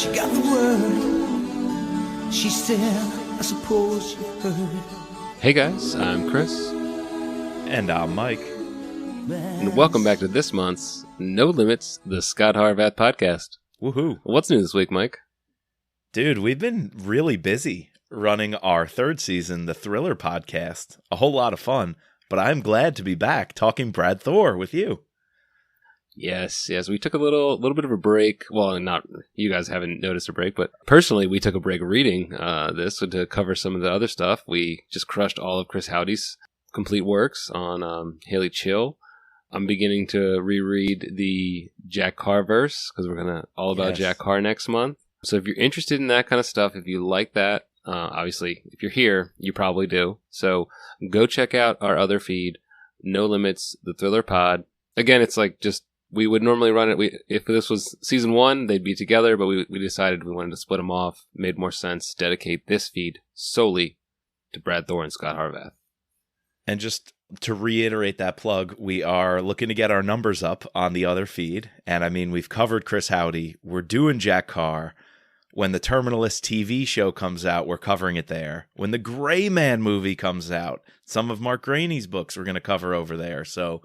She got the word. She said, I suppose you've heard. Hey guys, I'm Chris. And I'm Mike. And welcome back to this month's No Limits, the Scot Harvath podcast. Woohoo. What's new this week, Mike? Dude, we've been really busy running our third season, the Thriller podcast. A whole lot of fun, but I'm glad to be back talking Brad Thor with you. Yes. We took a little bit of a break. Well, not you guys haven't noticed a break, but personally, we took a break reading this to cover some of the other stuff. We just crushed all of Chris Howdy's complete works on Haley Chill. I'm beginning to reread the Jack Carr verse because we're gonna all about Jack Carr next month. So if you're interested in that kind of stuff, if you like that, obviously, if you're here, you probably do. So go check out our other feed, No Limits, the Thriller Pod. Again, it's like just. We would normally run it. If this was season 1, they'd be together, but we decided we wanted to split them off. Made more sense. Dedicate this feed solely to Brad Thor and Scot Harvath. And just to reiterate that plug, we are looking to get our numbers up on the other feed. And I mean, we've covered Chris Howdy. We're doing Jack Carr. When the Terminalist TV show comes out, we're covering it there. When the Gray Man movie comes out, some of Mark Graney's books we're going to cover over there. So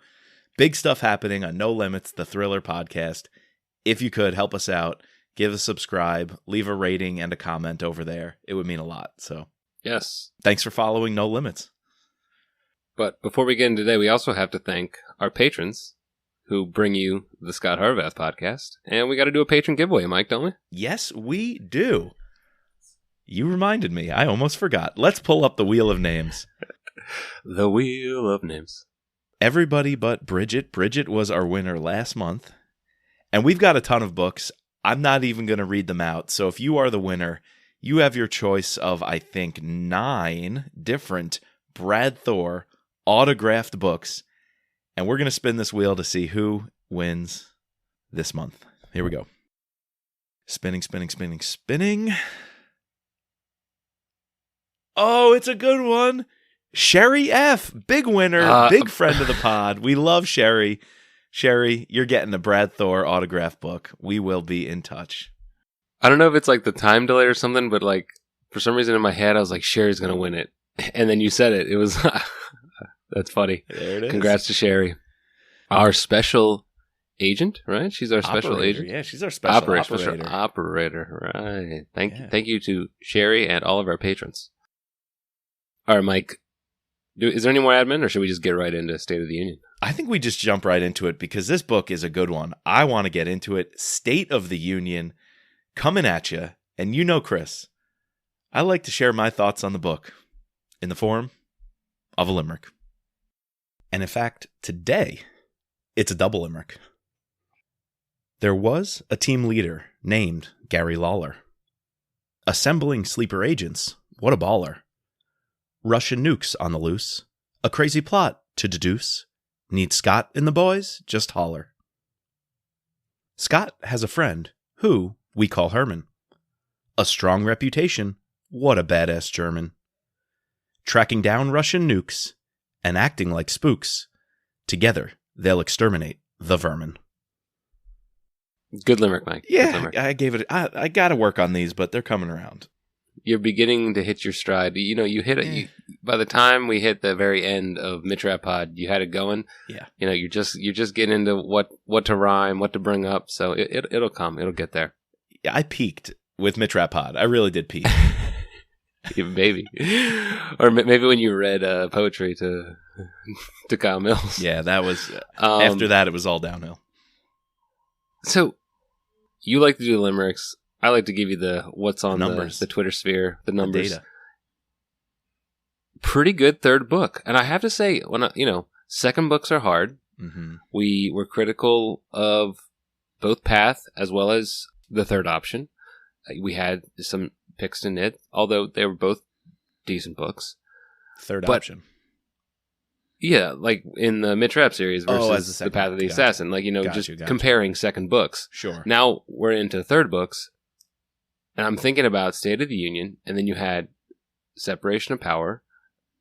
big stuff happening on No Limits, the Thriller podcast. If you could, help us out. Give a subscribe. Leave a rating and a comment over there. It would mean a lot. So, yes. Thanks for following No Limits. But before we get into today, we also have to thank our patrons who bring you the Scot Harvath podcast. And we got to do a patron giveaway, Mike, don't we? Yes, we do. You reminded me. I almost forgot. Let's pull up the Wheel of Names. The Wheel of Names. Everybody but Bridget. Bridget was our winner last month. And we've got a ton of books. I'm not even going to read them out. So if you are the winner, you have your choice of, I think, 9 different Brad Thor autographed books. And we're going to spin this wheel to see who wins this month. Here we go. Spinning. Oh, it's a good one. Sherry F., big winner, big friend of the pod. We love Sherry. Sherry, you're getting a Brad Thor autograph book. We will be in touch. I don't know if it's like the time delay or something, but like for some reason in my head, I was like, Sherry's going to win it. And then you said it. It was, that's funny. There it is. Congrats to Sherry. Our special agent, right? She's our special agent. Yeah, she's our special operator. Special operator, right. Thank you to Sherry and all of our patrons. All right, Mike. Is there any more admin, or should we just get right into State of the Union? I think we just jump right into it because this book is a good one. I want to get into it. State of the Union coming at you. And you know, Chris, I like to share my thoughts on the book in the form of a limerick. And in fact, today, it's a double limerick. There was a team leader named Gary Lawler. Assembling sleeper agents, what a baller. Russian nukes on the loose. A crazy plot to deduce. Need Scott and the boys? Just holler. Scott has a friend who we call Herman. A strong reputation. What a badass German. Tracking down Russian nukes and acting like spooks. Together, they'll exterminate the vermin. Good limerick, Mike. Yeah, limerick. I gave it. I got to work on these, but they're coming around. You're beginning to hit your stride. You know, you hit it. By the time we hit the very end of Mitrap Pod, you had it going. Yeah. You know, you're just getting into what to rhyme, what to bring up. So it'll come. It'll get there. Yeah, I peaked with Mitrap Pod. I really did peak. Yeah, maybe. Or maybe when you read poetry to Kyle Mills. Yeah, that was after that. It was all downhill. So you like to do limericks. I like to give you the what's on numbers. The Twitter sphere, the numbers. The data. Pretty good third book. And I have to say, second books are hard. Mm-hmm. We were critical of both Path as well as the third option. We had some picks to nit, although they were both decent books. Third option. Yeah, like in the Mitrap series versus the Path of the Assassin. Like, comparing second books. Sure. Now we're into third books. And I'm thinking about State of the Union, and then you had Separation of Power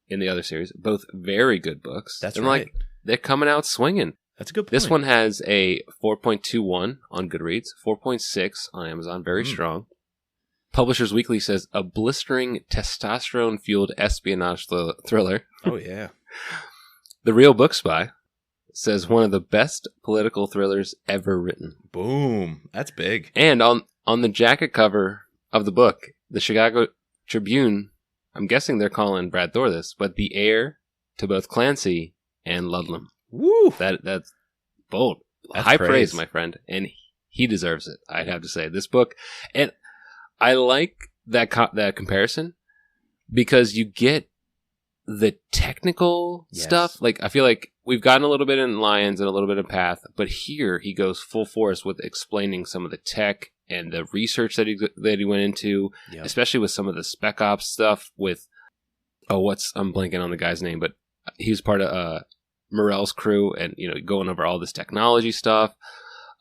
in the other series. Both very good books. That's and right. Like, they're coming out swinging. That's a good point. This one has a 4.21 on Goodreads, 4.6 on Amazon, very strong. Publishers Weekly says a blistering testosterone-fueled espionage thriller. Oh, yeah. The Real Book Spy says one of the best political thrillers ever written. Boom. That's big. And on the jacket cover of the book, the Chicago Tribune, I'm guessing they're calling Brad Thor this, but the heir to both Clancy and Ludlam. Woo! That's bold. That's High praise. praise, my friend. And he deserves it, I'd have to say. This book, and I like that comparison because you get the technical stuff. Like, I feel like we've gotten a little bit in Lions and a little bit in Path, but here he goes full force with explaining some of the tech and the research that he went into, especially with some of the spec ops stuff with, I'm blanking on the guy's name, but he was part of Morell's crew and, going over all this technology stuff.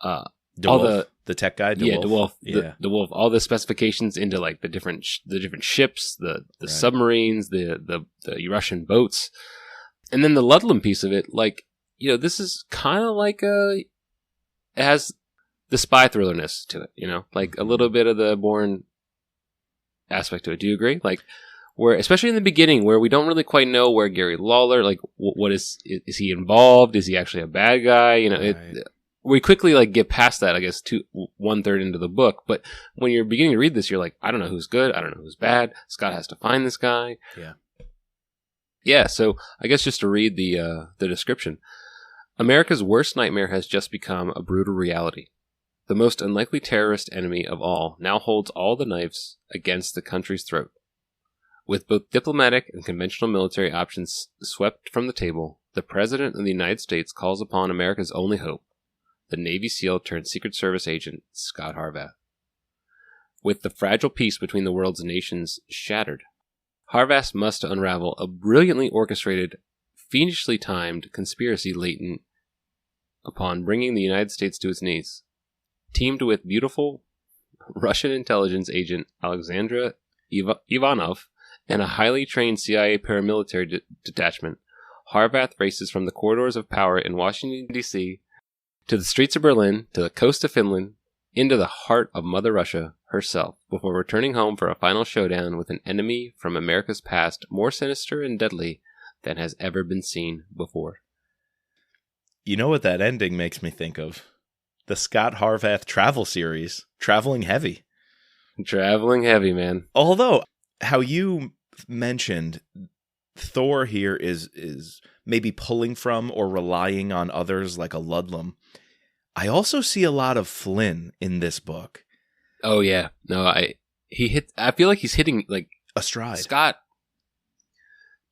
DeWolf, the tech guy, DeWolf. DeWolf, all the specifications into like the different ships, the submarines, the Russian boats. And then the Ludlam piece of it, like, this is kind of like it has the spy thrillerness to it, like a little bit of the Bourne aspect to it. Do you agree? Like, where, especially in the beginning, where we don't really quite know where Gary Lawler, like, what is he involved? Is he actually a bad guy? We quickly like get past that, I guess, 1/3 into the book. But when you're beginning to read this, you're like, I don't know who's good. I don't know who's bad. Scott has to find this guy. Yeah. So I guess just to read the description, America's worst nightmare has just become a brutal reality. The most unlikely terrorist enemy of all now holds all the knives against the country's throat. With both diplomatic and conventional military options swept from the table, the President of the United States calls upon America's only hope, the Navy SEAL turned Secret Service agent Scot Harvath. With the fragile peace between the world's nations shattered, Harvath must unravel a brilliantly orchestrated, fiendishly timed conspiracy latent upon bringing the United States to its knees. Teamed with beautiful Russian intelligence agent Alexandra Ivanov and a highly trained CIA paramilitary detachment, Harvath races from the corridors of power in Washington, D.C., to the streets of Berlin, to the coast of Finland, into the heart of Mother Russia herself, before returning home for a final showdown with an enemy from America's past more sinister and deadly than has ever been seen before. You know what that ending makes me think of? The Scot Harvath travel series, Traveling Heavy. Traveling Heavy, man. Although, how you mentioned, Thor here is maybe pulling from or relying on others like a Ludlam. I also see a lot of Flynn in this book. Oh yeah, no, I feel like he's hitting like a stride. Scott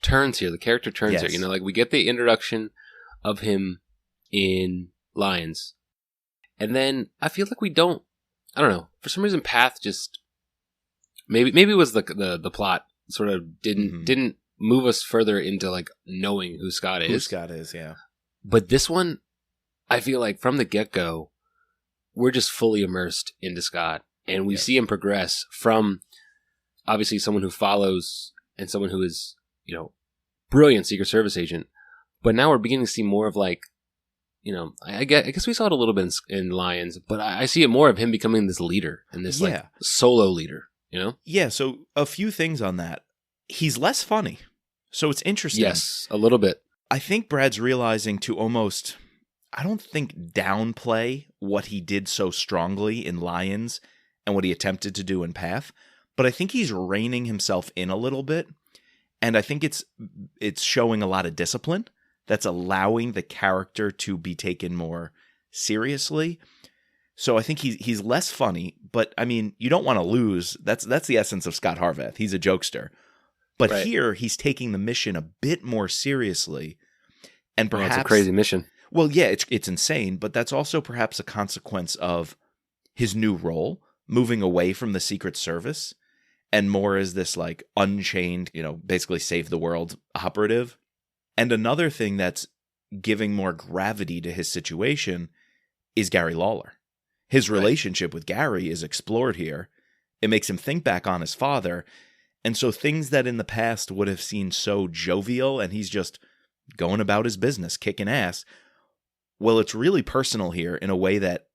turns here. The character turns here. Like we get the introduction of him in Lions, and then I feel like we don't. I don't know. For some reason, Path just maybe it was the plot sort of didn't move us further into like knowing who Scott is. Who Scott is, yeah. But this one, I feel like from the get-go, we're just fully immersed into Scott. And we see him progress from, obviously, someone who follows and someone who is, brilliant Secret Service agent. But now we're beginning to see more of like, I guess we saw it a little bit in Lions, but I see it more of him becoming this leader and this like solo leader, Yeah, so a few things on that. He's less funny. So it's interesting. Yes, a little bit. I think Brad's realizing to almost, I don't think downplay what he did so strongly in Lions and what he attempted to do in Path, but I think he's reining himself in a little bit, and I think it's showing a lot of discipline that's allowing the character to be taken more seriously. So I think he's less funny, but I mean, you don't want to lose. That's the essence of Scot Harvath. He's a jokester. But here he's taking the mission a bit more seriously, and perhaps it's a crazy mission. Well, yeah, it's insane, but that's also perhaps a consequence of his new role, moving away from the Secret Service and more as this like unchained, basically save the world operative. And another thing that's giving more gravity to his situation is Gary Lawler. His relationship with Gary is explored here. It makes him think back on his father. And so things that in the past would have seemed so jovial and he's just going about his business, kicking ass, Well, it's really personal here in a way that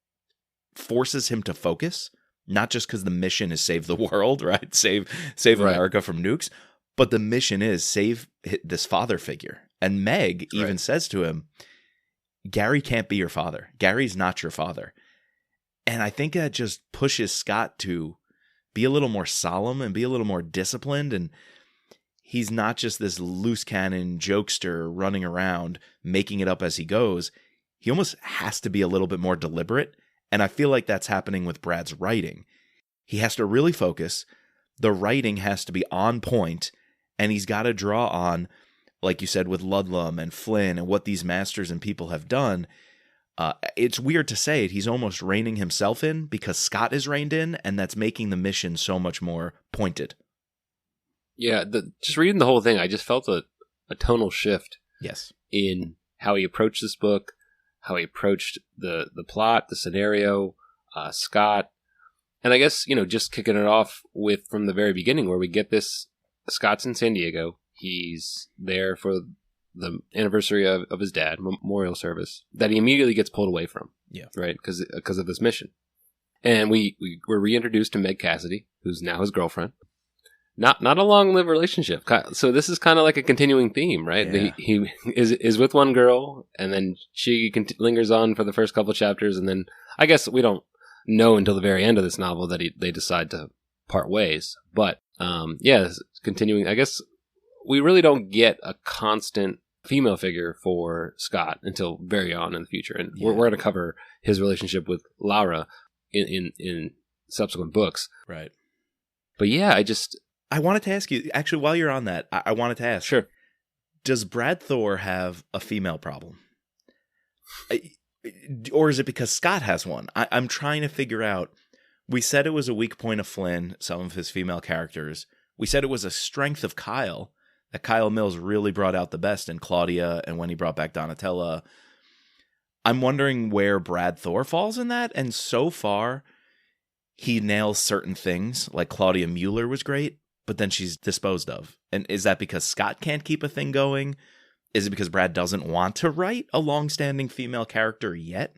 forces him to focus, not just because the mission is save the world, right? Save Right. America from nukes, but the mission is save this father figure. And Meg even says to him, Gary can't be your father. Gary's not your father. And I think that just pushes Scot to be a little more solemn and be a little more disciplined. And he's not just this loose cannon jokester running around making it up as he goes. He almost has to be a little bit more deliberate. And I feel like that's happening with Brad's writing. He has to really focus. The writing has to be on point, and he's got to draw on, like you said, with Ludlum and Flynn and what these masters and people have done. It's weird to say it. He's almost reining himself in because Scot is reined in, and that's making the mission so much more pointed. Yeah, just reading the whole thing, I just felt a tonal shift. Yes. In how he approached this book, how he approached the plot, the scenario, Scot. And I guess, just kicking it off with from the very beginning where we get this, Scott's in San Diego. He's there for the anniversary of his dad, memorial service, that he immediately gets pulled away from. Yeah. Right? Because of this mission. And we were reintroduced to Meg Cassidy, who's now his girlfriend. Not a long-lived relationship. So this is kind of like a continuing theme, right? Yeah. He is with one girl, and then she lingers on for the first couple chapters, and then I guess we don't know until the very end of this novel that they decide to part ways. But continuing. I guess we really don't get a constant female figure for Scot until very on in the future, and we're going to cover his relationship with Laura in subsequent books. Right. But yeah, I wanted to ask you, actually, while you're on that, I wanted to ask. Sure. Does Brad Thor have a female problem? Or is it because Scot has one? I'm trying to figure out. We said it was a weak point of Flynn, some of his female characters. We said it was a strength of Kyle, that Kyle Mills really brought out the best in Claudia and when he brought back Donatella. I'm wondering where Brad Thor falls in that. And so far, he nails certain things, like Claudia Mueller was great, but then she's disposed of. And is that because Scot can't keep a thing going? Is it because Brad doesn't want to write a long-standing female character yet?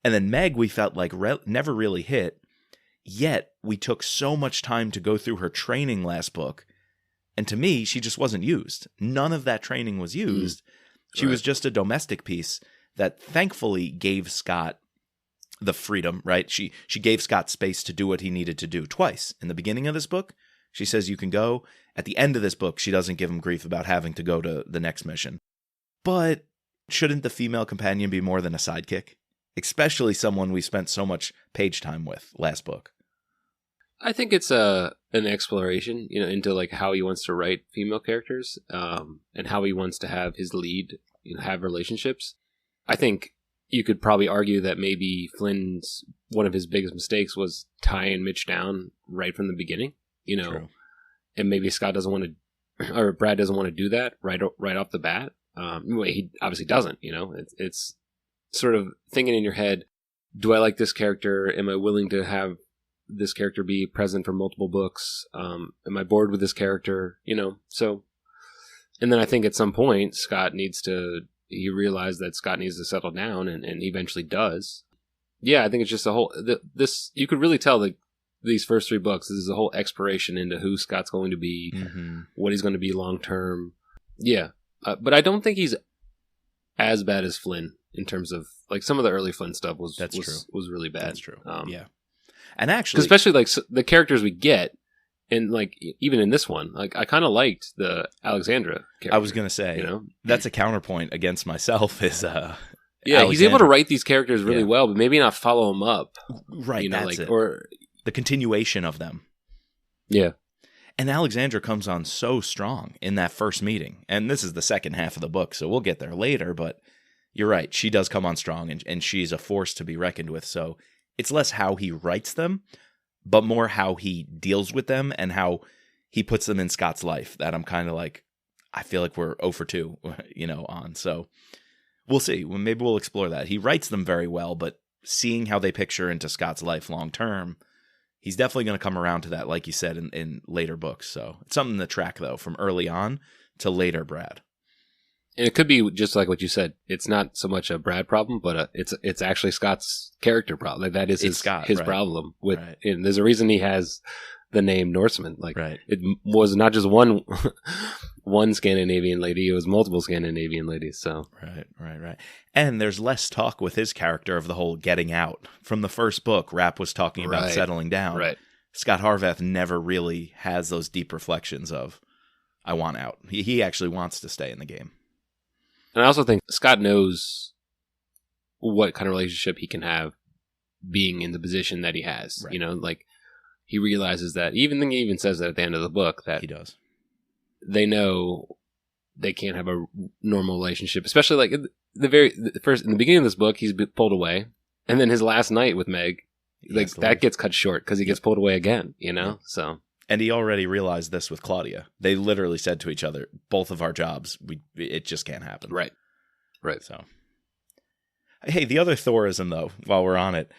And then Meg, we felt like never really hit, yet we took so much time to go through her training last book. And to me, she just wasn't used. None of that training was used. She was just a domestic piece that thankfully gave Scot the freedom, right? She gave Scot space to do what he needed to do twice. In the beginning of this book, she says you can go. At the end of this book, she doesn't give him grief about having to go to the next mission. But shouldn't the female companion be more than a sidekick? Especially someone we spent so much page time with last book. I think it's an exploration, into like how he wants to write female characters, and how he wants to have his lead, have relationships. I think you could probably argue that maybe Flynn's one of his biggest mistakes was tying Mitch down right from the beginning, True. And maybe Scott doesn't want to, or Brad doesn't want to do that right off the bat. He obviously doesn't, it's sort of thinking in your head, do I like this character? Am I willing to have this character be present for multiple books? Am I bored with this character? So, and then I think at some point he realized that Scott needs to settle down, and eventually does. Yeah, I think it's just a whole, you could really tell that these first three books, this is a whole exploration into who Scott's going to be, what he's going to be long term. Yeah. But I don't think he's as bad as Flynn in terms of, like, some of the early Flynn stuff was really bad. That's true. Yeah. And actually, especially like the characters we get, and like even in this one, like I kind of liked the Alexandra character. I was going to say, that's a counterpoint against myself is he's able to write these characters really well, but maybe not follow them up. Right, that's it. Or the continuation of them. Yeah. And Alexandra comes on so strong in that first meeting. And this is the second half of the book, so we'll get there later, but you're right. She does come on strong, and she's a force to be reckoned with. So it's less how he writes them, but more how he deals with them and how he puts them in Scott's life, that I'm kind of like, I feel like we're 0 for 2, on. So we'll see. Maybe we'll explore that. He writes them very well, but seeing how they picture into Scott's life long term, he's definitely going to come around to that, like you said, in later books. So it's something to track, though, from early on to later Brad. And it could be just like what you said. It's not so much a Brad problem, but it's actually Scott's character problem. Like that is his right. problem with. Right. And there's a reason he has the name Norseman. Like Right. it was not just one Scandinavian lady; it was multiple Scandinavian ladies. So Right. And there's less talk with his character of the whole getting out. From the first book, Rapp was talking about settling down. Right. Scot Harvath never really has those deep reflections of, I want out. He actually wants to stay in the game. And I also think Scott knows what kind of relationship he can have being in the position that he has. Right. You know, like he realizes that he even says that at the end of the book that He does. they know they can't have a normal relationship, especially like in the beginning of this book, he's pulled away. And then his last night with Meg, like that gets cut short because he gets pulled away again, you know? Yep. So. And he already realized this with Claudia. They literally said to each other, both of our jobs, it just can't happen. Right. So, hey, the other Thorism, though, while we're on it,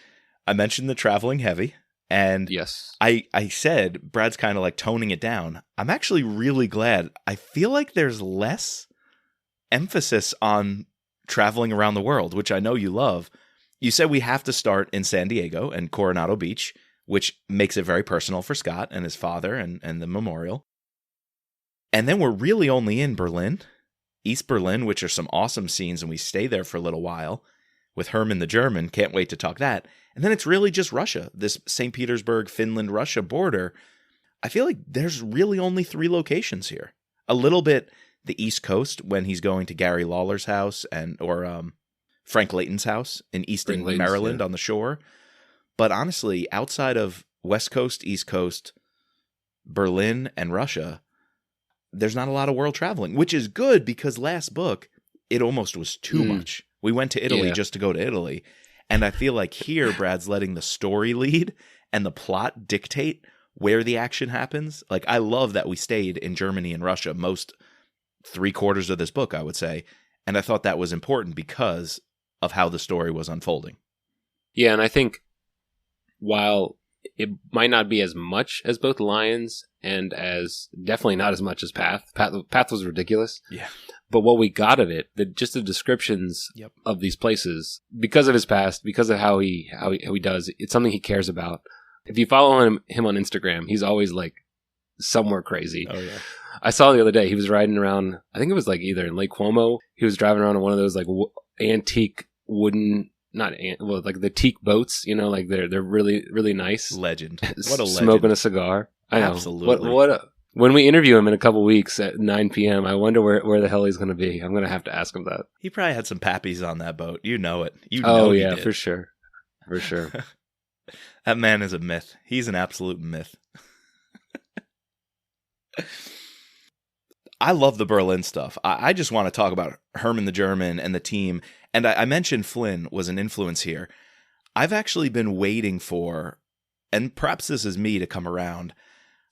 I mentioned the traveling heavy. And yes, I said Brad's kind of like toning it down. I'm actually really glad. I feel like there's less emphasis on traveling around the world, which I know you love. You said we have to start in San Diego and Coronado Beach, which makes it very personal for Scott and his father and the memorial. And then we're really only in Berlin, East Berlin, which are some awesome scenes, and we stay there for a little while with Herman the German. Can't wait to talk that. And then it's really just Russia, this St. Petersburg, Finland, Russia border. I feel like there's really only 3 locations here. A little bit the East Coast when he's going to Gary Lawler's house or Frank Layton's house in Easton, Maryland on the shore. But honestly, outside of West Coast, East Coast, Berlin, and Russia, there's not a lot of world traveling, which is good because last book, it almost was too much. We went to Italy just to go to Italy. And I feel like here, Brad's letting the story lead and the plot dictate where the action happens. Like, I love that we stayed in Germany and Russia most 3/4 of this book, I would say. And I thought that was important because of how the story was unfolding. Yeah, and I think while it might not be as much as both Lions and as definitely not as much as Path was ridiculous. Yeah. But what we got of it, just the descriptions of these places, because of his past, because of how he does, it's something he cares about. If you follow him on Instagram, he's always like somewhere crazy. Oh yeah. I saw the other day he was riding around. I think it was like either in Lake Como. He was driving around on one of those like antique wooden. Like the teak boats, you know, like they're really, really nice. Legend. What a legend. Smoking a cigar. I know. Absolutely. When we interview him in a couple weeks at 9 p.m., I wonder where the hell he's going to be. I'm going to have to ask him that. He probably had some pappies on that boat. You know it. Oh, yeah, for sure. For sure. That man is a myth. He's an absolute myth. I love the Berlin stuff. I just want to talk about Herman the German and the team. And I mentioned Flynn was an influence here. I've actually been waiting for, and perhaps this is me to come around.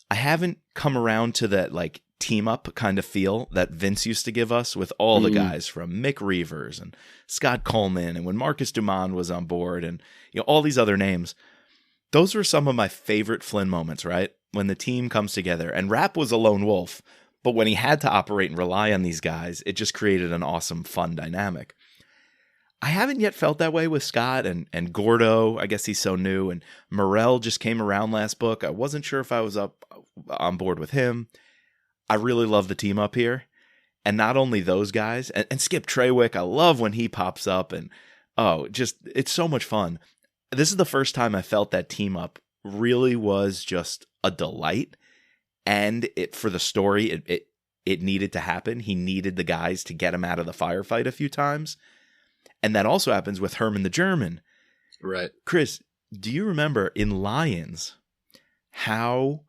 I haven't come around to that like team up kind of feel that Vince used to give us with all the guys from Mick Reavers and Scott Coleman and when Marcus Dumond was on board and all these other names. Those were some of my favorite Flynn moments, right? When the team comes together and Rapp was a lone wolf, but when he had to operate and rely on these guys, it just created an awesome, fun dynamic. I haven't yet felt that way with Scott and Gordo. I guess he's so new. And Morel just came around last book. I wasn't sure if I was on board with him. I really love the team up here. And not only those guys, and Skip Trawick, I love when he pops up. And it's so much fun. This is the first time I felt that team up really was just a delight. And for the story, it needed to happen. He needed the guys to get him out of the firefight a few times. And that also happens with Herman the German. Right. Chris, do you remember in Lions how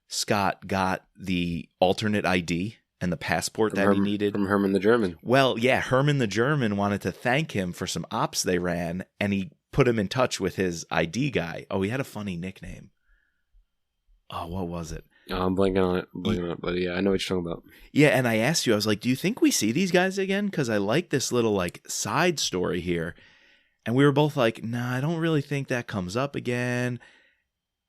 Scott got the alternate ID and the passport he needed? From Herman the German. Well, yeah, Herman the German wanted to thank him for some ops they ran, and he put him in touch with his ID guy. Oh, he had a funny nickname. Oh, what was it? Oh, I'm blanking on it, but yeah, I know what you're talking about. Yeah, and I asked you, I was like, do you think we see these guys again? Because I like this little like side story here. And we were both like, nah, I don't really think that comes up again.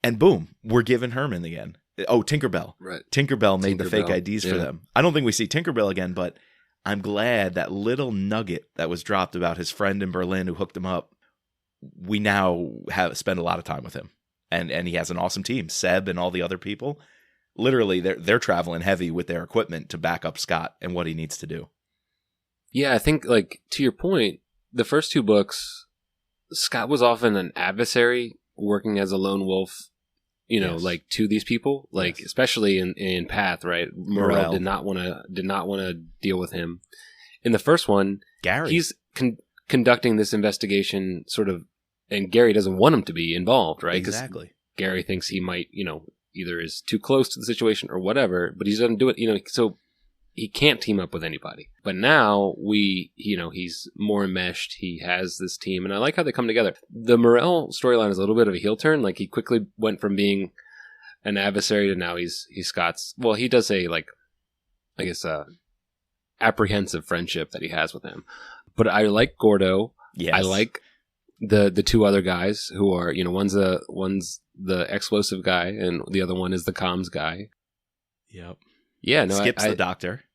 And boom, we're giving Herman again. Oh, Tinkerbell. Right. Tinkerbell made the fake IDs for them. I don't think we see Tinkerbell again, but I'm glad that little nugget that was dropped about his friend in Berlin who hooked him up, we now spend a lot of time with him. And he has an awesome team. Seb and all the other people, literally they're traveling heavy with their equipment to back up Scott and what he needs to do. Yeah, I think, like, to your point, the first two books, Scott was often an adversary working as a lone wolf, Yes. like, to these people, like, Yes. especially in Path, right? Morel did not want to deal with him. In the first one, Gary. he's conducting this investigation sort of, and Gary doesn't want him to be involved, right? 'Cause Exactly. Gary thinks he might, either is too close to the situation or whatever, but he doesn't do it, so he can't team up with anybody. But now he's more enmeshed. He has this team, and I like how they come together. The Morel storyline is a little bit of a heel turn. Like, he quickly went from being an adversary to now he's Scott's. Well, he does say, like, I guess, apprehensive friendship that he has with him. But I like Gordo. Yes. I like the two other guys who are, one's the explosive guy and the other one is the comms guy. Yep. Yeah, no, Skips the doctor.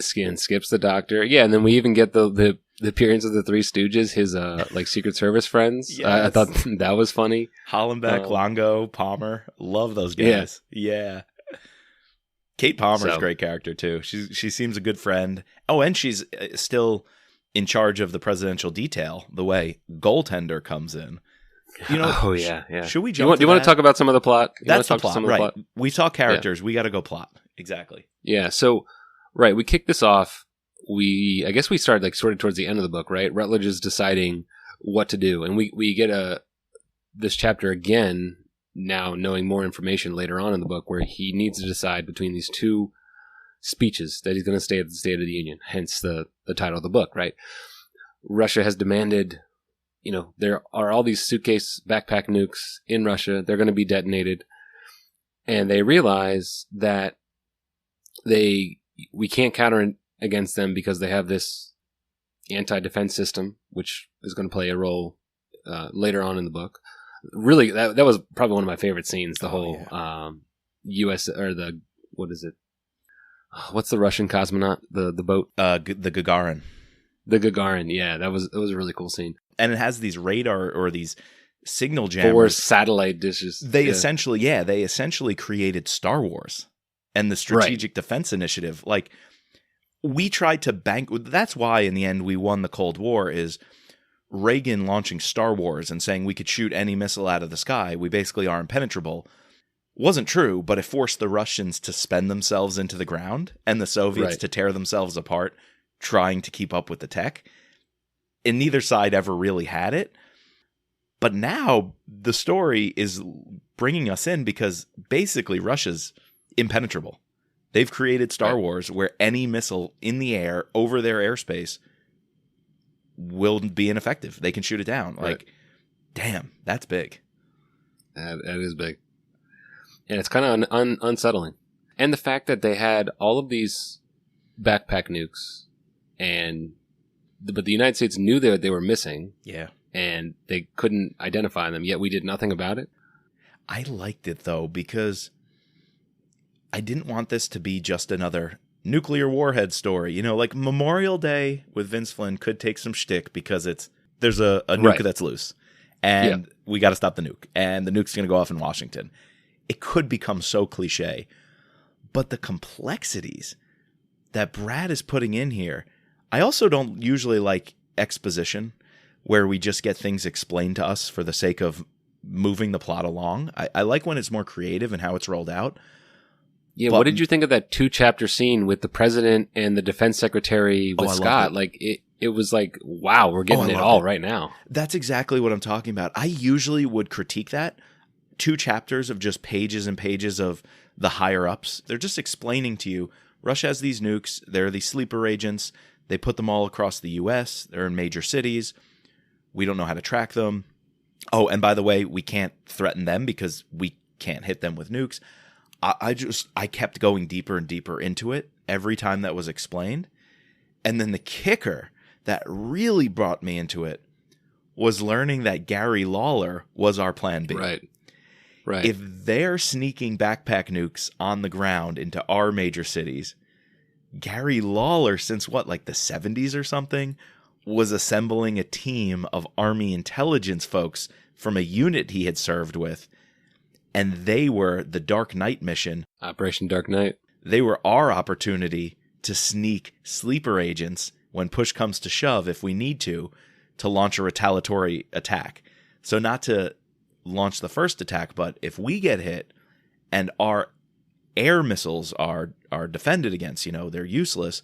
Skips the doctor. Yeah, and then we even get the appearance of the Three Stooges, his like Secret Service friends. Yes. I thought that was funny. Hollenbeck, Longo, Palmer. Love those guys. Yeah. Kate Palmer's a great character too. She seems a good friend. Oh, and she's still in charge of the presidential detail. The way Goaltender comes in. Oh yeah. Should we jump? Do you want to talk about some of the plot? That's the plot, right? We talk characters. Yeah. We got to go plot. Exactly. Yeah. So, right, we kick this off. I guess we started like sort of towards the end of the book, right? Rutledge is deciding what to do, and we get this chapter again now, knowing more information later on in the book, where he needs to decide between these two speeches that he's going to stay at the State of the Union. Hence the title of the book, right? Russia has demanded. There are all these suitcase backpack nukes in Russia. They're going to be detonated. And they realize that we can't counter against them because they have this anti-defense system, which is going to play a role later on in the book. Really, that was probably one of my favorite scenes, the U.S. or what is it? What's the Russian cosmonaut? The boat? The Gagarin. The Gagarin, yeah. That was a really cool scene. And it has these radar or these signal jammers. 4 satellite dishes. They essentially created Star Wars and the Strategic Defense Initiative. Like, we tried to bank. That's why in the end we won the Cold War, is Reagan launching Star Wars and saying we could shoot any missile out of the sky. We basically are impenetrable. Wasn't true, but it forced the Russians to spend themselves into the ground and the Soviets to tear themselves apart trying to keep up with the tech. And neither side ever really had it. But now the story is bringing us in because basically Russia's impenetrable. They've created Star Wars where any missile in the air over their airspace will be ineffective. They can shoot it down. Like, damn, that's big. That is big. And it's kind of unsettling. And the fact that they had all of these backpack nukes, but the United States knew that they were missing. Yeah. And they couldn't identify them, yet we did nothing about it. I liked it, though, because I didn't want this to be just another nuclear warhead story. Like Memorial Day with Vince Flynn could take some shtick because there's a nuke that's loose. And we got to stop the nuke. And the nuke's going to go off in Washington. It could become so cliche. But the complexities that Brad is putting in here, I also don't usually like exposition where we just get things explained to us for the sake of moving the plot along. I like when it's more creative and how it's rolled out. Yeah, what did you think of that 2-chapter scene with the president and the defense secretary with Scott? Like, it was like, wow, we're getting it all right now. That's exactly what I'm talking about. I usually would critique that. 2 chapters of just pages and pages of the higher-ups. They're just explaining to you, Russia has these nukes. They're these sleeper agents. They put them all across the U.S. They're in major cities. We don't know how to track them. Oh, and by the way, we can't threaten them because we can't hit them with nukes. I kept going deeper and deeper into it every time that was explained. And then the kicker that really brought me into it was learning that Gary Lawler was our plan B. Right. If they're sneaking backpack nukes on the ground into our major cities, Gary Lawler, since what, like the 70s or something, was assembling a team of Army intelligence folks from a unit he had served with. And they were the Dark Knight mission. Operation Dark Knight. They were our opportunity to sneak sleeper agents when push comes to shove, if we need to launch a retaliatory attack. So not to launch the first attack, but if we get hit and our air missiles are defended against, they're useless,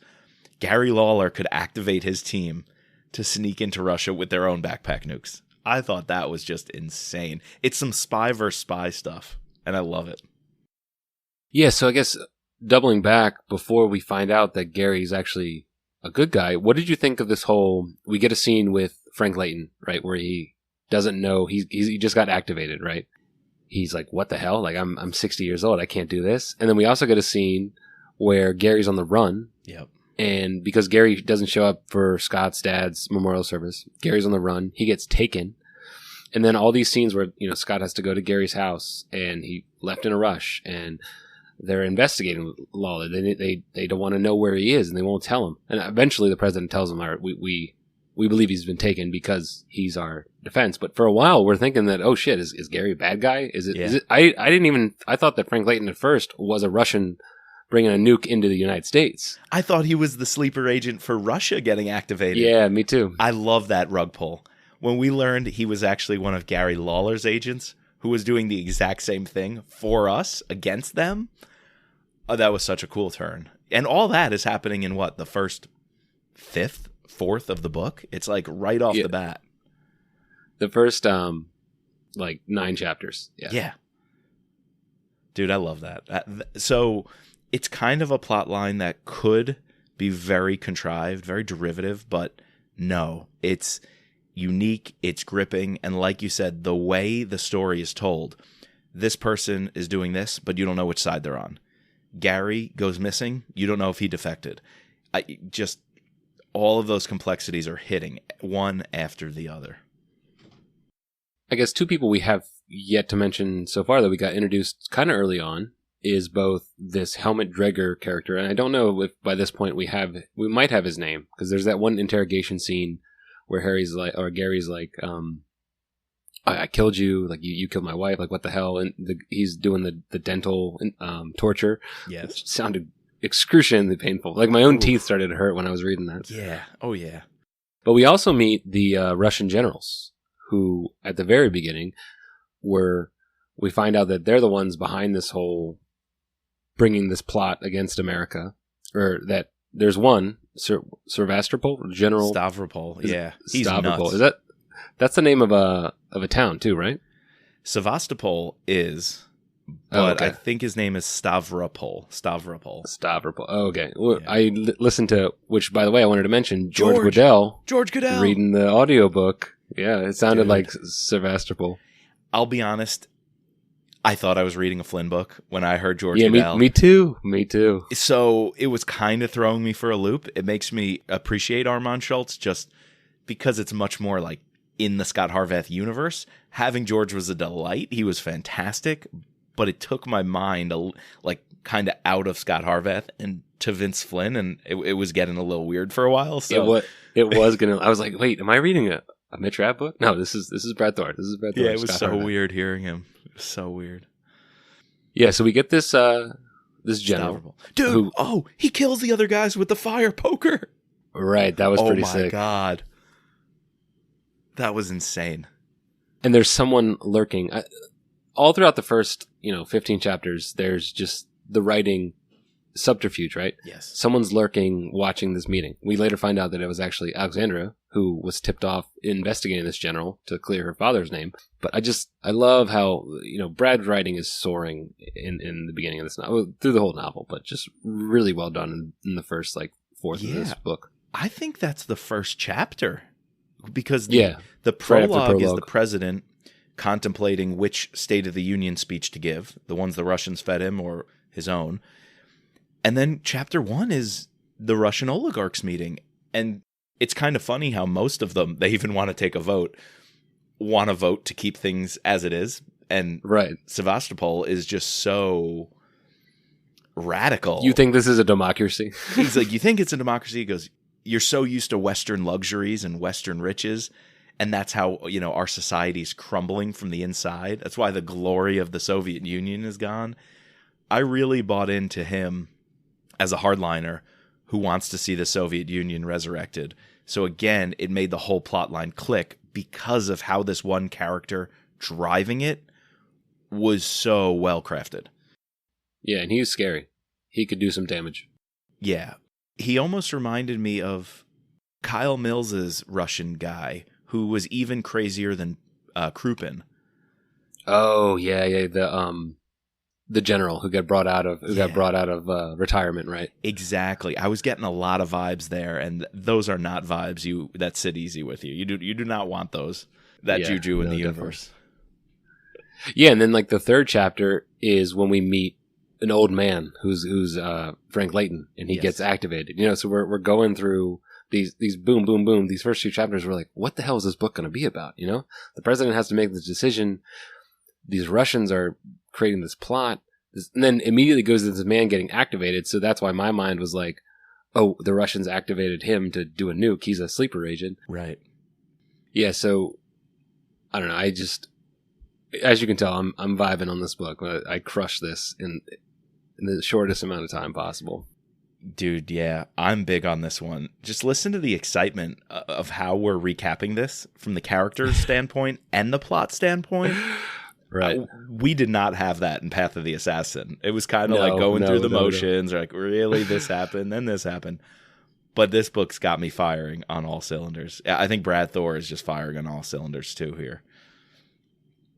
Gary Lawler could activate his team to sneak into Russia with their own backpack nukes. I thought that was just insane. It's some spy versus spy stuff, and I love it. Yeah, so I guess doubling back before we find out that Gary's actually a good guy, what did you think of this whole, we get a scene with Frank Layton, right, where he doesn't know, he just got activated, right? He's like, what the hell? Like, I'm 60 years old, I can't do this. And then we also get a scene where Gary's on the run. Yep. And because Gary doesn't show up for Scott's dad's memorial service, Gary's on the run. He gets taken. And then all these scenes where, Scott has to go to Gary's house and he left in a rush and they're investigating Lawler. They don't want to know where he is and they won't tell him. And eventually the president tells them, all right, we believe he's been taken because he's our defense. But for a while we're thinking that, oh shit, is Gary a bad guy? Is it? I thought that Frank Layton at first was a Russian bringing a nuke into the United States. I thought he was the sleeper agent for Russia getting activated. Yeah, me too. I love that rug pull. When we learned he was actually one of Gary Lawler's agents who was doing the exact same thing for us against them, that was such a cool turn. And all that is happening in what, the first fourth of the book? It's like right off the bat. The first, 9 chapters. Yeah. Dude, I love that. So it's kind of a plot line that could be very contrived, very derivative, but no, it's unique, it's gripping, and like you said, the way the story is told, this person is doing this, but you don't know which side they're on. Gary goes missing, you don't know if he defected. All of those complexities are hitting one after the other. I guess 2 people we have yet to mention so far that we got introduced kind of early on is both this Helmut Dreger character, and I don't know if by this point we might have his name, because there's that one interrogation scene where Gary's like, I killed you, like you killed my wife, like what the hell? And he's doing the dental torture. Yes. Which sounded excruciatingly painful. Like my own teeth started to hurt when I was reading that. Yeah. Oh yeah. But we also meet the Russian generals who, at the very beginning, we find out that they're the ones behind this whole bringing this plot against America, or that there's one Sevastopol, General Stavropol. Yeah, he's Stavropol. nuts. That's the name of a town too, right? Sevastopol is, but okay. I think his name is Stavropol. Stavropol. Oh, okay. Well, Yeah. I listened to, which by the way I wanted to mention, George Goodell reading the audiobook. Yeah, it sounded like Sevastopol. I'll be honest, I thought I was reading a Flynn book when I heard George Goodell. Me too. So it was kind of throwing me for a loop. It makes me appreciate Armand Schultz just because it's much more like in the Scot Harvath universe. Having George was a delight. He was fantastic, but it took my mind kind of out of Scot Harvath and to Vince Flynn, and it was getting a little weird for a while. So it was gonna. I was like, wait, am I reading a Mitch Rapp book? No, this is Brad Thor. This is Brad Thor. Yeah, it was Scot so Harvath. weird hearing him. It was so weird. Yeah, so we get this general. Dude, he kills the other guys with the fire poker. Right, that was pretty sick. Oh my God. That was insane. And there's someone lurking. All throughout the first, 15 chapters, there's just the writing subterfuge, right? Yes. Someone's lurking, watching this meeting. We later find out that it was actually Alexandra who was tipped off investigating this general to clear her father's name. But I love how, Brad's writing is soaring in the beginning of this novel, through the whole novel, but just really well done in the first, fourth of this book. I think that's the first chapter. Because the prologue is the president contemplating which State of the Union speech to give, the ones the Russians fed him or his own. And then chapter 1 is the Russian oligarchs meeting. And it's kind of funny how most of them, they even want to vote to keep things as it is. And right. Sevastopol is just so radical. You think this is a democracy? He's like, you think it's a democracy? He goes, you're so used to Western luxuries and Western riches, and that's how, you know, our society's crumbling from the inside. That's why the glory of the Soviet Union is gone. I really bought into him as a hardliner who wants to see the Soviet Union resurrected. So again, it made the whole plot line click because of how this one character driving it was so well crafted. Yeah, and he's scary. He could do some damage. Yeah. He almost reminded me of Kyle Mills's Russian guy, who was even crazier than Krupin. Oh, yeah, the general who got brought out of retirement, right? Exactly. I was getting a lot of vibes there, and those are not vibes that sit easy with you. You do not want those. That juju in the universe. Definitely. Yeah, and then like the third chapter is when we meet an old man who's Frank Layton, and he gets activated. You know, so we're going through these boom, boom, boom. These first two chapters, we're like, what the hell is this book going to be about? You know, the president has to make this decision. These Russians are creating this plot, and then immediately goes to this man getting activated. So that's why my mind was like, oh, the Russians activated him to do a nuke. He's a sleeper agent. Right. Yeah. So I don't know. I just, as you can tell, I'm vibing on this book. I crushed this in the shortest amount of time possible. Dude, yeah, I'm big on this one. Just listen to the excitement of how we're recapping this from the character standpoint and the plot standpoint. Right. We did not have that in Path of the Assassin. It was kind of like going through the motions, like, really, this happened, then this happened. But this book's got me firing on all cylinders. I think Brad Thor is just firing on all cylinders too here.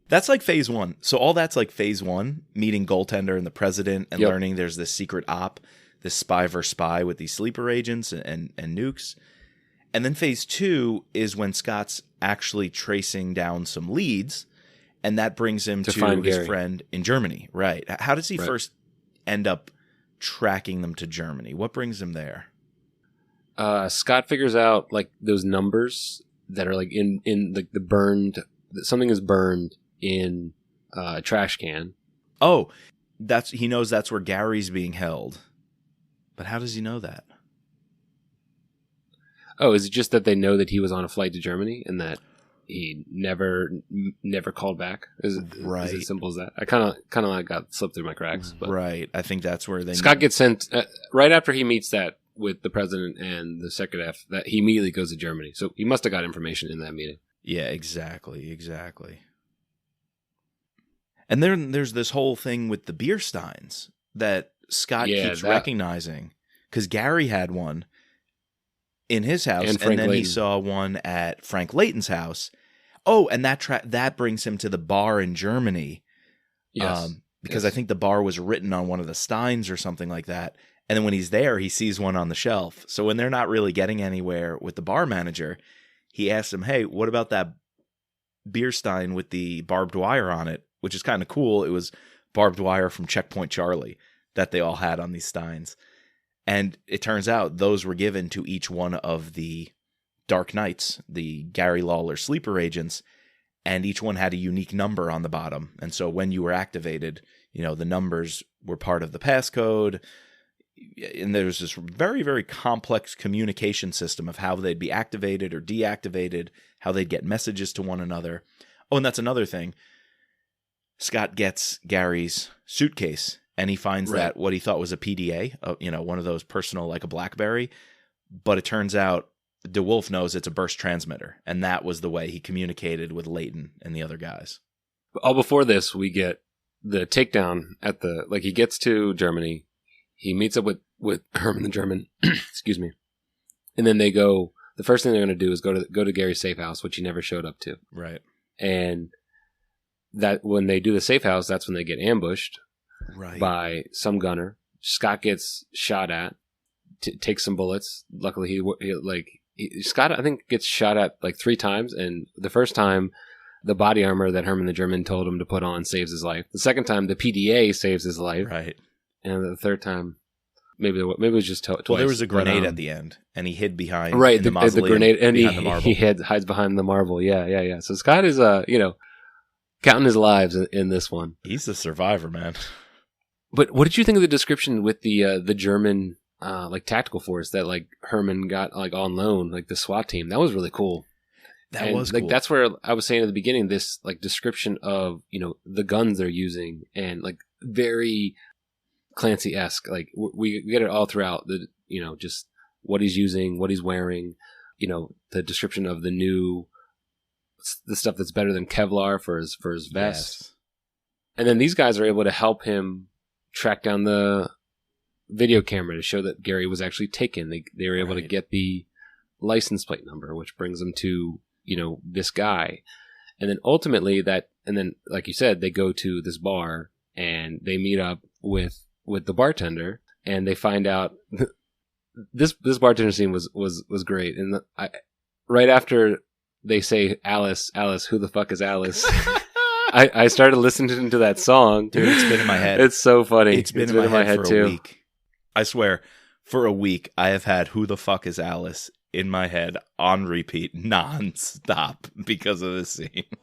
That's like phase one. So all that's like phase one, meeting Goaltender and the president and learning there's this secret op, this spy versus spy with these sleeper agents and nukes. And then phase two is when Scott's actually tracing down some leads, and that brings him to his Gary. friend in Germany. Right. How does he first end up tracking them to Germany? What brings him there? Scott figures out like those numbers that are like in like the burned, something is burned in a trash can. Oh, he knows that's where Gary's being held. But how does he know that? Oh, is it just that they know that he was on a flight to Germany and that he never called back? Is it as simple as that? I kind of like got slipped through my cracks. But right. I think that's where Scott gets sent right after he meets that with the president and the second F. That he immediately goes to Germany. So he must have got information in that meeting. Yeah, exactly. And then there's this whole thing with the beer steins that Scott keeps recognizing, because Gary had one in his house, and then he saw one at Frank Layton's house. Oh, and that brings him to the bar in Germany. Yes. Because I think the bar was written on one of the steins or something like that. And then when he's there, he sees one on the shelf. So when they're not really getting anywhere with the bar manager, he asks him, hey, what about that beer stein with the barbed wire on it? Which is kind of cool. It was barbed wire from Checkpoint Charlie that they all had on these steins. And it turns out those were given to each one of the Dark Knights, the Gary Lawler sleeper agents, and each one had a unique number on the bottom. And so when you were activated, you know, the numbers were part of the passcode. And there's this very, very complex communication system of how they'd be activated or deactivated, how they'd get messages to one another. Oh, and that's another thing. Scott gets Gary's suitcase, and he finds that what he thought was a PDA, one of those personal, like a BlackBerry. But it turns out DeWolf knows it's a burst transmitter, and that was the way he communicated with Layton and the other guys. All before this, we get the takedown at he gets to Germany. He meets up with Herman the German, excuse me. And then they go, the first thing they're going to do is go to Gary's safe house, which he never showed up to. Right. And that when they do the safe house, that's when they get ambushed by some gunner. Scott gets shot at, takes some bullets. Luckily, Scott, I think, gets shot at like 3 times. And the first time, the body armor that Herman the German told him to put on saves his life. The second time, the PDA saves his life. Right. And the third time, maybe it was just twice. Well, there was a grenade at the end, and he hid behind the grenade, and he hides behind the marble. Yeah. So Scott is, counting his lives in this one. He's the survivor, man. But what did you think of the description with the German like tactical force that like Herman got like on loan, like the SWAT team? That was really cool. That was cool. Like that's where I was saying at the beginning, this like description of, you know, the guns they're using and like very Clancy-esque. Like we get it all throughout the, you know, just what he's using, what he's wearing, you know, the description of the stuff that's better than Kevlar for his vest. Yes. And then these guys are able to help him track down the video camera to show that Gary was actually taken. They were able to get the license plate number, which brings them to, you know, this guy. And then ultimately like you said, they go to this bar and they meet up with the bartender, and they find out this bartender scene was great. And right after they say, Alice, who the fuck is Alice? I started listening to that song. Dude, it's been in my head. It's so funny. It's been in my head for a week. I swear, for a week, I have had Who the Fuck is Alice in my head on repeat, non-stop, because of this scene. I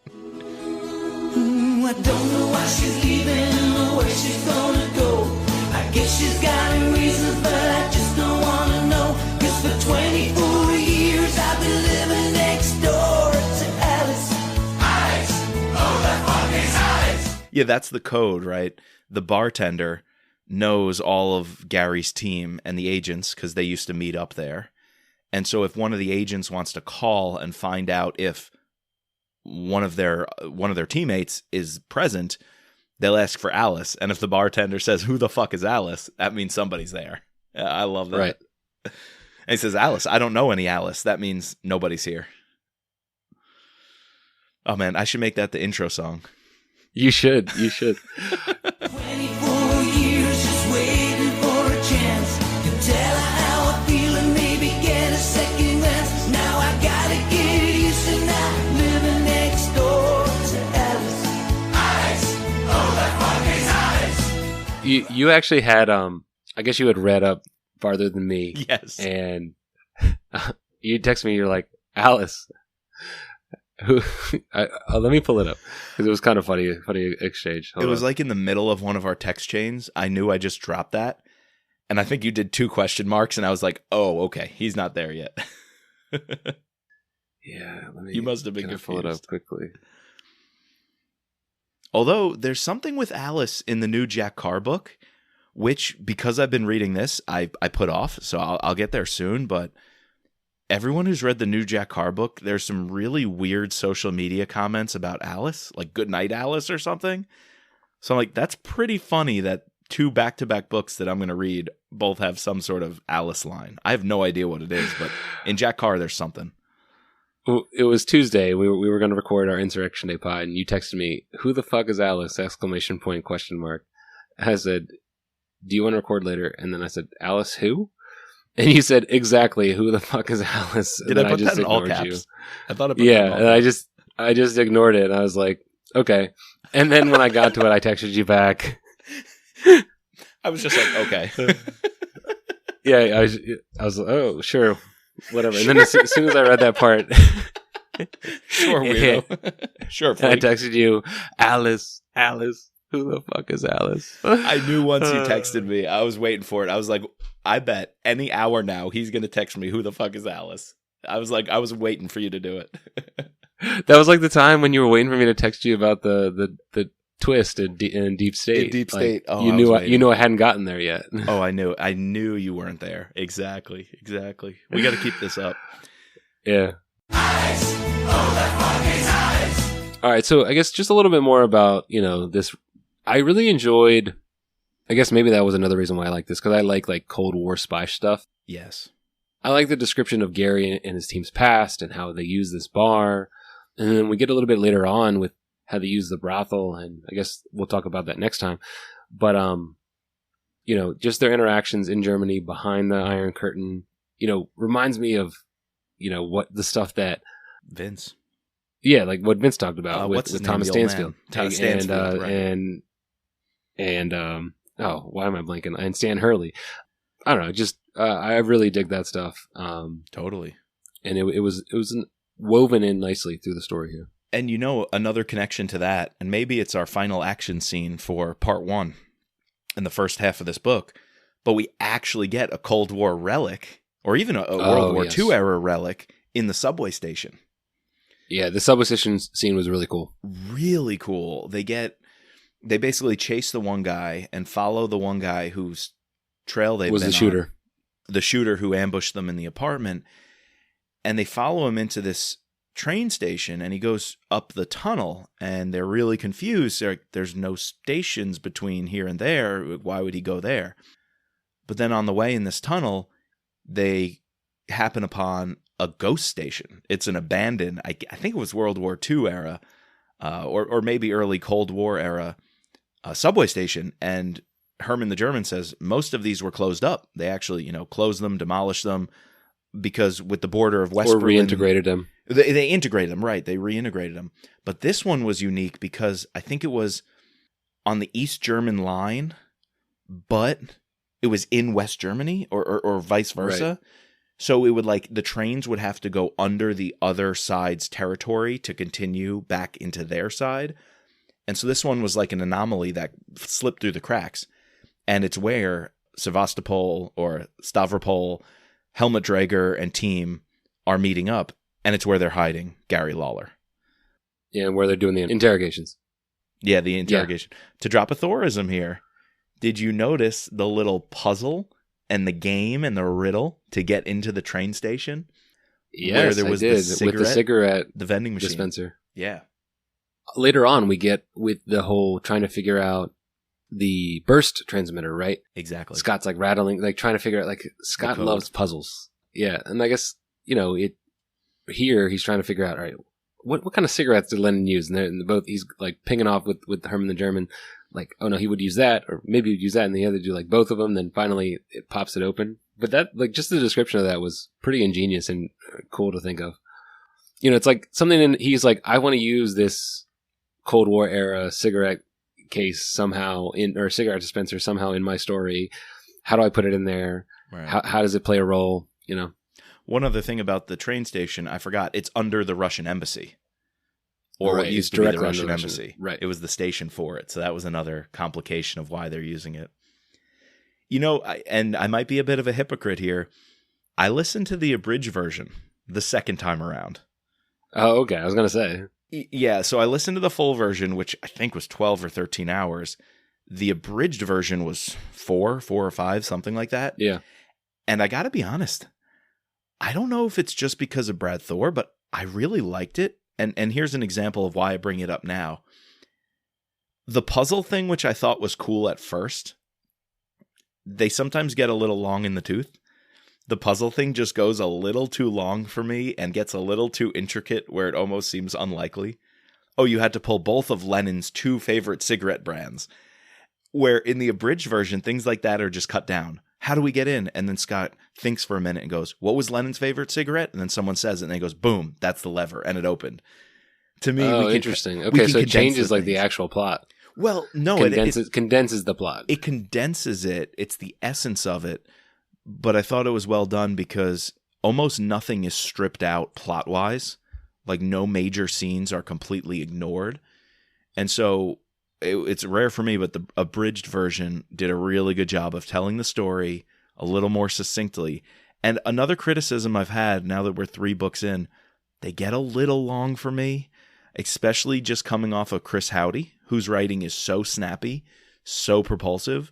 don't know why she's leaving or where she's gonna go. I guess she's got her reasons, but I just don't wanna know. 'Cause for 24 years I've been living next door to Alice. Alice, oh that fucking Alice. Yeah, that's the code, right? The bartender knows all of Gary's team and the agents because they used to meet up there. And so if one of the agents wants to call and find out if one of their teammates is present, they'll ask for Alice. And if the bartender says, who the fuck is Alice? That means somebody's there. I love that. Right. And he says, Alice, I don't know any Alice. That means nobody's here. Oh man, I should make that the intro song. You should. 24 years just waiting for a chance to tell her how I feel and maybe get a second glance. Now I gotta get used to not living next door to Alice. Alice, oh that fucking Alice. You actually had I guess you had read up farther than me. Yes. And you text me, you're like, Alice. Who? Let me pull it up because it was kind of funny exchange. It was like in the middle of one of our text chains. I knew I just dropped that, and I think you did 2 question marks, and I was like, "Oh, okay, he's not there yet." Yeah, you must have been confused. Pull it up quickly. Although there's something with Alice in the new Jack Carr book, which because I've been reading this, I put off. So I'll get there soon, but. Everyone who's read the new Jack Carr book, there's some really weird social media comments about Alice, like "Good night, Alice" or something. So I'm like, that's pretty funny that 2 back-to-back books that I'm going to read both have some sort of Alice line. I have no idea what it is, but in Jack Carr, there's something. Well, it was Tuesday. We were going to record our Insurrection Day pod, and you texted me, "Who the fuck is Alice?" ! I said, "Do you want to record later?" And then I said, "Alice who?" And you said, exactly, who the fuck is Alice? Did I put that in all caps? You. I thought I put that in all caps. I just ignored it. And I was like, okay. And then when I got to it, I texted you back. I was just like, okay. Yeah, I was like, oh, sure, whatever. And then as soon as I read that part. Sure, weirdo. Sure, I texted you, Alice. Who the fuck is Alice? I knew once you texted me. I was waiting for it. I was like, I bet any hour now he's going to text me, who the fuck is Alice? I was like, I was waiting for you to do it. That was like the time when you were waiting for me to text you about the twist in Deep State. In Deep State. Like, you knew I hadn't gotten there yet. Oh, I knew you weren't there. Exactly. We got to keep this up. Yeah. Alice, oh that fuck is Alice. All right, so I guess just a little bit more about, this. I really enjoyed, I guess maybe that was another reason why I like this, because I like Cold War spy stuff. Yes. I like the description of Gary and his team's past and how they use this bar. And then we get a little bit later on with how they use the brothel, and I guess we'll talk about that next time. But, just their interactions in Germany behind the Iron Curtain, reminds me of, what the stuff that Vince. Yeah, like what Vince talked about with Thomas Stansfield. And why am I blanking? And Stan Hurley. I don't know. Just I really dig that stuff. Totally. And it was woven in nicely through the story here. And another connection to that, and maybe it's our final action scene for part 1. in the first half of this book, but we actually get a Cold War relic, or even a World War II era relic in the subway station. Yeah, the subway station scene was really cool. Really cool. They basically chase the one guy and follow the one guy whose trail they've was been the shooter. on. The shooter who ambushed them in the apartment. And they follow him into this train station, and he goes up the tunnel, and they're really confused. They're like, there's no stations between here and there. Why would he go there? But then on the way in this tunnel, they happen upon a ghost station. It's an abandoned, I think it was World War II era, or maybe early Cold War era subway station. And Herman the German says most of these were closed up. They actually, closed them, demolished them, because with the border of West Berlin, reintegrated them. They integrated them, right? They reintegrated them. But this one was unique because I think it was on the East German line, but it was in West Germany, or vice versa. Right. So it would the trains would have to go under the other side's territory to continue back into their side. And so this one was like an anomaly that slipped through the cracks. And it's where Sevastopol or Stavropol, Helmut Draeger and team are meeting up. And it's where they're hiding Gary Lawler. Yeah, and where they're doing the interrogations. Yeah, the interrogation. Yeah. To drop a Thorism here, did you notice the little puzzle and the game and the riddle to get into the train station? Yes, where there was with the cigarette, the vending machine dispenser. Yeah. Later on, we get with the whole trying to figure out the burst transmitter, right? Exactly. Scott's rattling, trying to figure out, Scott loves puzzles. Yeah, and I guess, here he's trying to figure out, all right, what kind of cigarettes did Lennon use? And both, he's pinging off with Herman the German, oh no, he would use that, or maybe he'd use that, and the other do both of them. Then finally it pops it open. But that, just the description of that was pretty ingenious and cool to think of. It's something he's I want to use this Cold War era cigarette case somehow or cigarette dispenser somehow in my story. How do I put it in there? Right. How does it play a role? One other thing about the train station, I forgot, it's under the Russian embassy. Or right, what used to be the Russian embassy. Embassy. Right. It was the station for it. So that was another complication of why they're using it. And I might be a bit of a hypocrite here. I listened to the abridged version the second time around. Oh, okay. I was going to say. Yeah, so I listened to the full version, which I think was 12 or 13 hours. The abridged version was 4 or 5, something like that. Yeah. And I got to be honest, I don't know if it's just because of Brad Thor, but I really liked it. And here's an example of why I bring it up now. The puzzle thing, which I thought was cool at first, they sometimes get a little long in the tooth. The puzzle thing just goes a little too long for me and gets a little too intricate where it almost seems unlikely. Oh, you had to pull both of Lennon's 2 favorite cigarette brands. Where in the abridged version, things like that are just cut down. How do we get in? And then Scott thinks for a minute and goes, what was Lennon's favorite cigarette? And then someone says it and then he goes, boom, that's the lever. And it opened. To me, interesting. Okay, so it changes the actual plot. Well, no. It condenses the plot. It condenses it. It's the essence of it. But I thought it was well done because almost nothing is stripped out plot-wise. No major scenes are completely ignored. And so it's rare for me, but the abridged version did a really good job of telling the story a little more succinctly. And another criticism I've had now that we're 3 books in, they get a little long for me, especially just coming off of Chris Howdy, whose writing is so snappy, so propulsive.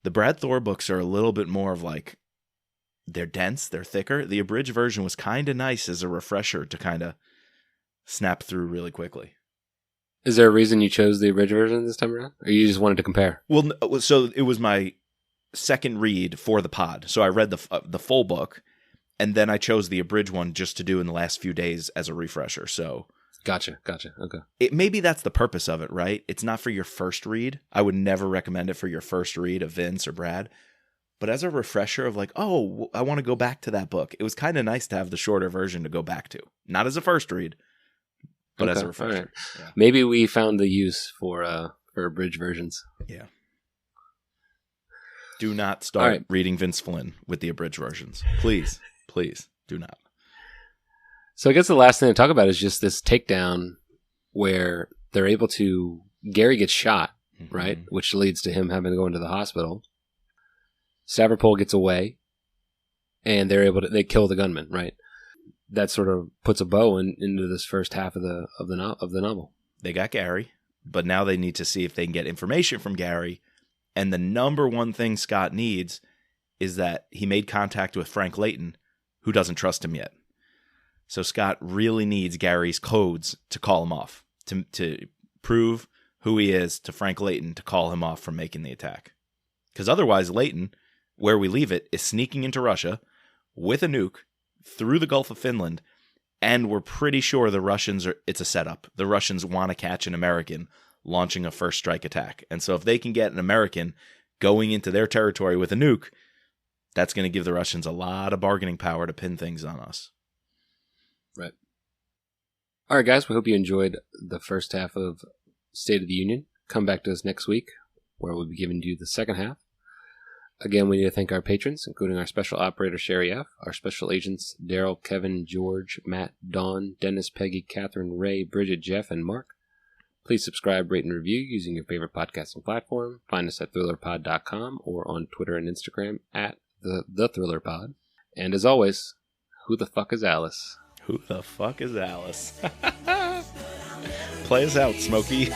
The Brad Thor books are a little bit more of they're dense, they're thicker. The abridged version was kind of nice as a refresher to kind of snap through really quickly. Is there a reason you chose the abridged version this time around? Or you just wanted to compare? Well, so it was my second read for the pod. So I read the full book, and then I chose the abridged one just to do in the last few days as a refresher. So Gotcha. Okay. Maybe that's the purpose of it, right? It's not for your first read. I would never recommend it for your first read of Vince or Brad. But as a refresher of I want to go back to that book. It was kind of nice to have the shorter version to go back to. Not as a first read, but as a refresher. Right. Yeah. Maybe we found the use for abridged versions. Yeah. Do not start reading Vince Flynn with the abridged versions. Please do not. So I guess the last thing to talk about is just this takedown where they're able to... Gary gets shot right? Which leads to him having to go into the hospital. Stavropol gets away, and they kill the gunman, right? That sort of puts a bow into this first half of the novel. They got Gary, but now they need to see if they can get information from Gary. And the number one thing Scott needs is that he made contact with Frank Layton, who doesn't trust him yet. So Scott really needs Gary's codes to call him off, to prove who he is to Frank Layton to call him off from making the attack. Because otherwise, Layton, where we leave it, is sneaking into Russia with a nuke through the Gulf of Finland, and we're pretty sure it's a setup. The Russians want to catch an American launching a first strike attack. And so if they can get an American going into their territory with a nuke, that's going to give the Russians a lot of bargaining power to pin things on us. Right. All right, guys, we hope you enjoyed the first half of State of the Union. Come back to us next week, where we'll be giving you the second half. Again, we need to thank our patrons, including our special operator, Sherry F., our special agents, Daryl, Kevin, George, Matt, Dawn, Dennis, Peggy, Catherine, Ray, Bridget, Jeff, and Mark. Please subscribe, rate, and review using your favorite podcasting platform. Find us at thrillerpod.com or on Twitter and Instagram at the thrillerpod. And as always, who the fuck is Alice? Who the fuck is Alice? Play us out, Smokey.